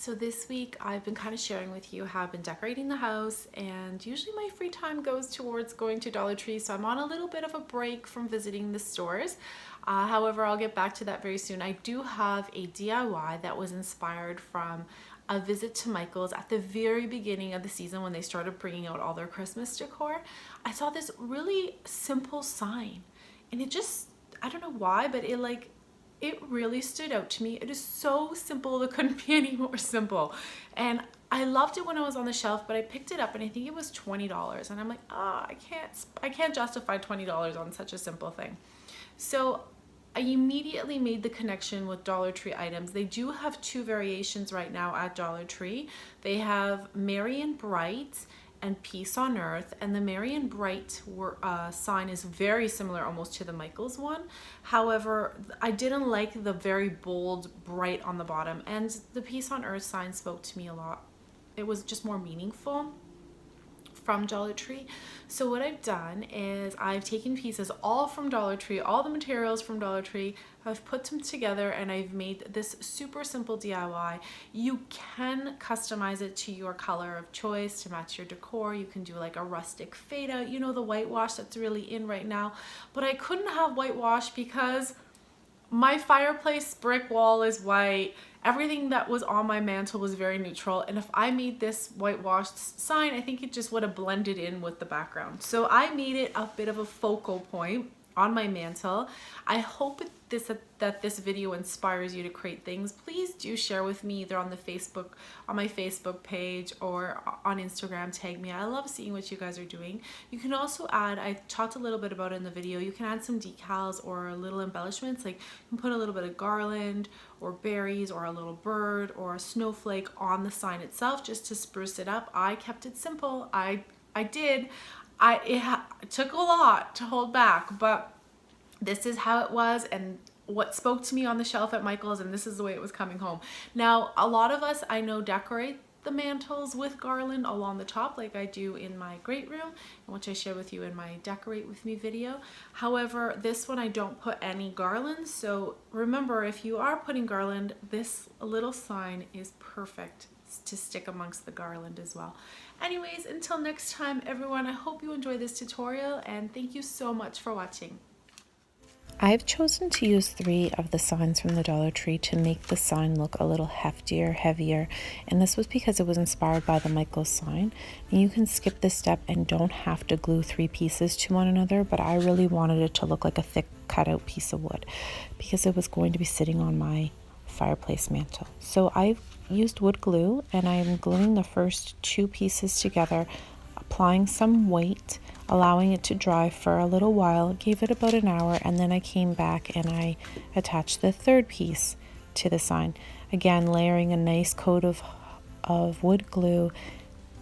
So this week I've been kind of sharing with you how I've been decorating the house, and usually my free time goes towards going to Dollar Tree, so I'm on a little bit of a break from visiting the stores. However, I'll get back to that very soon. I do have a DIY that was inspired from a visit to Michael's at the very beginning of the season when they started bringing out all their Christmas decor. I saw this really simple sign, and it just, I don't know why, but it really stood out to me. It is so simple, it couldn't be any more simple. And I loved it when I was on the shelf, but I picked it up and I think it was $20. And I'm like, oh, I can't justify $20 on such a simple thing. So I immediately made the connection with Dollar Tree items. They do have two variations right now at Dollar Tree. They have Merry and Bright and Peace on Earth, and the Merry and Bright sign is very similar almost to the Michaels one. However, I didn't like the very bold bright on the bottom, and the Peace on Earth sign spoke to me a lot. It was just more meaningful from Dollar Tree. So what I've done is I've taken pieces all from Dollar Tree, all the materials from Dollar Tree, I've put them together, and I've made this super simple DIY. You can customize it to your color of choice to match your decor. You can do like a rustic fade out, you know, the whitewash that's really in right now. But I couldn't have whitewash because my fireplace brick wall is white. Everything that was on my mantle was very neutral, and if I made this whitewashed sign, I think it just would have blended in with the background. So I made it a bit of a focal point on my mantle. I hope that this video inspires you to create things. Please do share with me either on my Facebook page or on Instagram. Tag me. I love seeing what you guys are doing. You can also add, I talked a little bit about it in the video, you can add some decals or little embellishments, like you can put a little bit of garland or berries or a little bird or a snowflake on the sign itself just to spruce it up. I kept it simple. It took a lot to hold back, but this is how it was and what spoke to me on the shelf at Michael's, and this is the way it was coming home. Now, a lot of us, I know, decorate the mantles with garland along the top like I do in my great room, which I shared with you in my decorate with me video. However, this one I don't put any garland, so remember, if you are putting garland, this little sign is perfect to stick amongst the garland as well. Anyways, until next time everyone, I hope you enjoyed this tutorial, and thank you so much for watching. I've chosen to use 3 of the signs from the Dollar Tree to make the sign look a little heftier, heavier, and this was because it was inspired by the Michaels sign. And you can skip this step and don't have to glue 3 pieces to one another, but I really wanted it to look like a thick cutout piece of wood because it was going to be sitting on my fireplace mantle. So I've used wood glue, and I'm gluing the first 2 pieces together, applying some weight, allowing it to dry for a little while, gave it about an hour, and then I came back and I attached the 3rd piece to the sign. Again, layering a nice coat of wood glue,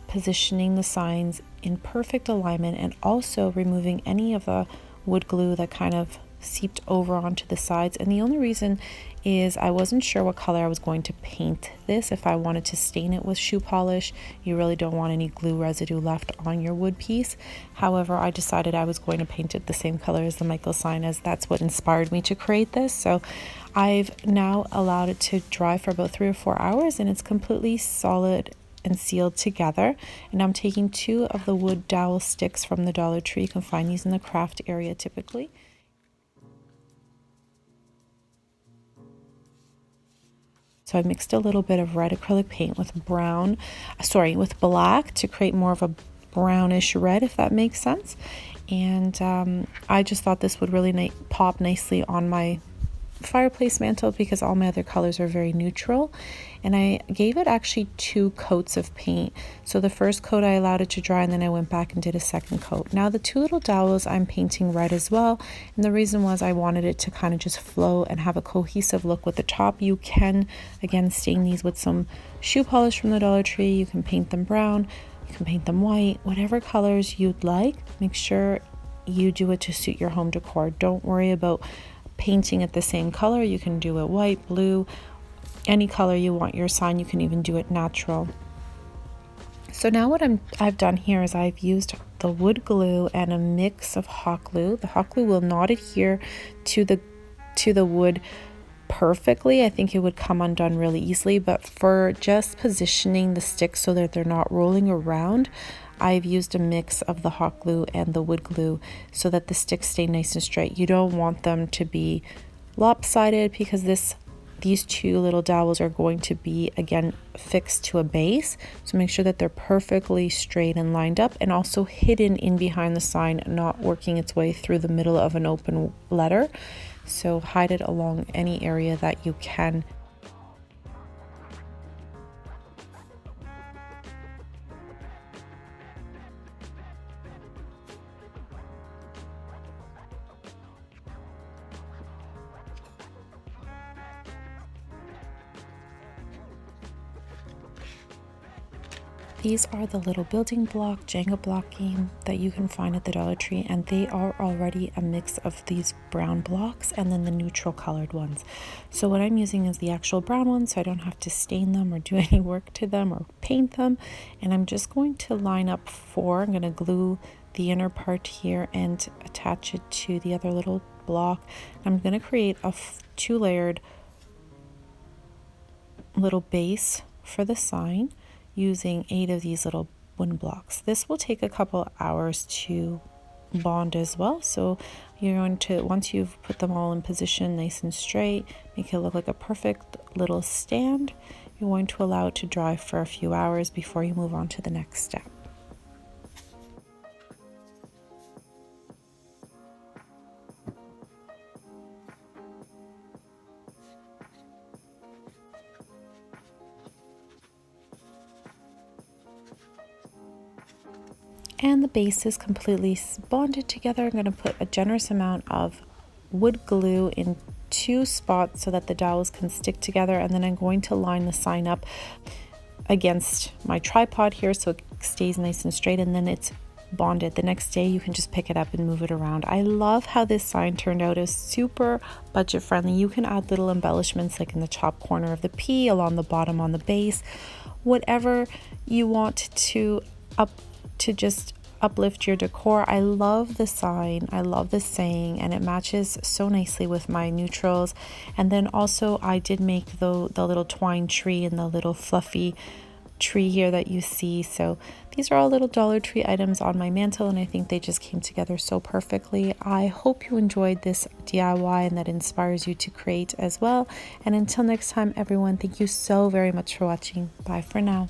positioning the signs in perfect alignment, and also removing any of the wood glue that kind of seeped over onto the sides. And the only reason is I wasn't sure what color I was going to paint this. If I wanted to stain it with shoe polish, you really don't want any glue residue left on your wood piece. However, I decided I was going to paint it the same color as the Michaels sign, as that's what inspired me to create this. So I've now allowed it to dry for about 3 or 4 hours, and it's completely solid and sealed together. And I'm taking 2 of the wood dowel sticks from the Dollar Tree. You can find these in the craft area typically. So I mixed a little bit of red acrylic paint with black to create more of a brownish red, if that makes sense. And I just thought this would really pop nicely on my fireplace mantle because all my other colors are very neutral. And I gave it actually 2 coats of paint. So the first coat I allowed it to dry, and then I went back and did a second coat. Now the 2 little dowels I'm painting red as well, and the reason was I wanted it to kind of just flow and have a cohesive look with the top. You can again stain these with some shoe polish from the Dollar Tree. You can paint them brown, you can paint them white, whatever colors you'd like. Make sure you do it to suit your home decor. Don't worry about painting it the same color. You can do it white, blue, any color you want your sign. You can even do it natural. So now what I've done here is I've used the wood glue and a mix of hot glue. The hot glue will not adhere to the wood perfectly, I think it would come undone really easily, but for just positioning the sticks so that they're not rolling around, I've used a mix of the hot glue and the wood glue so that the sticks stay nice and straight. You don't want them to be lopsided because these two little dowels are going to be again fixed to a base, so make sure that they're perfectly straight and lined up, and also hidden in behind the sign, not working its way through the middle of an open letter. So hide it along any area that you can. These are the little building block, Jenga block game that you can find at the Dollar Tree, and they are already a mix of these brown blocks and then the neutral colored ones. So what I'm using is the actual brown ones, so I don't have to stain them or do any work to them or paint them. And I'm just going to line up 4. I'm going to glue the inner part here and attach it to the other little block. I'm going to create a 2-layered little base for the sign using 8 of these little wooden blocks. This will take a couple hours to bond as well, so you're going to, once you've put them all in position nice and straight, make it look like a perfect little stand, you're going to allow it to dry for a few hours before you move on to the next step. And the base is completely bonded together. I'm going to put a generous amount of wood glue in 2 spots so that the dowels can stick together, and then I'm going to line the sign up against my tripod here so it stays nice and straight, and then it's bonded. The next day you can just pick it up and move it around. I love how this sign turned out. It's super budget friendly. You can add little embellishments like in the top corner of the P, along the bottom on the base, whatever you want to just uplift your decor. I love the sign, I love the saying, and it matches so nicely with my neutrals. And then also I did make the little twine tree and the little fluffy tree here that you see. So these are all little Dollar Tree items on my mantle, and I think they just came together so perfectly. I hope you enjoyed this DIY and that inspires you to create as well. And until next time, everyone, thank you so very much for watching. Bye for now.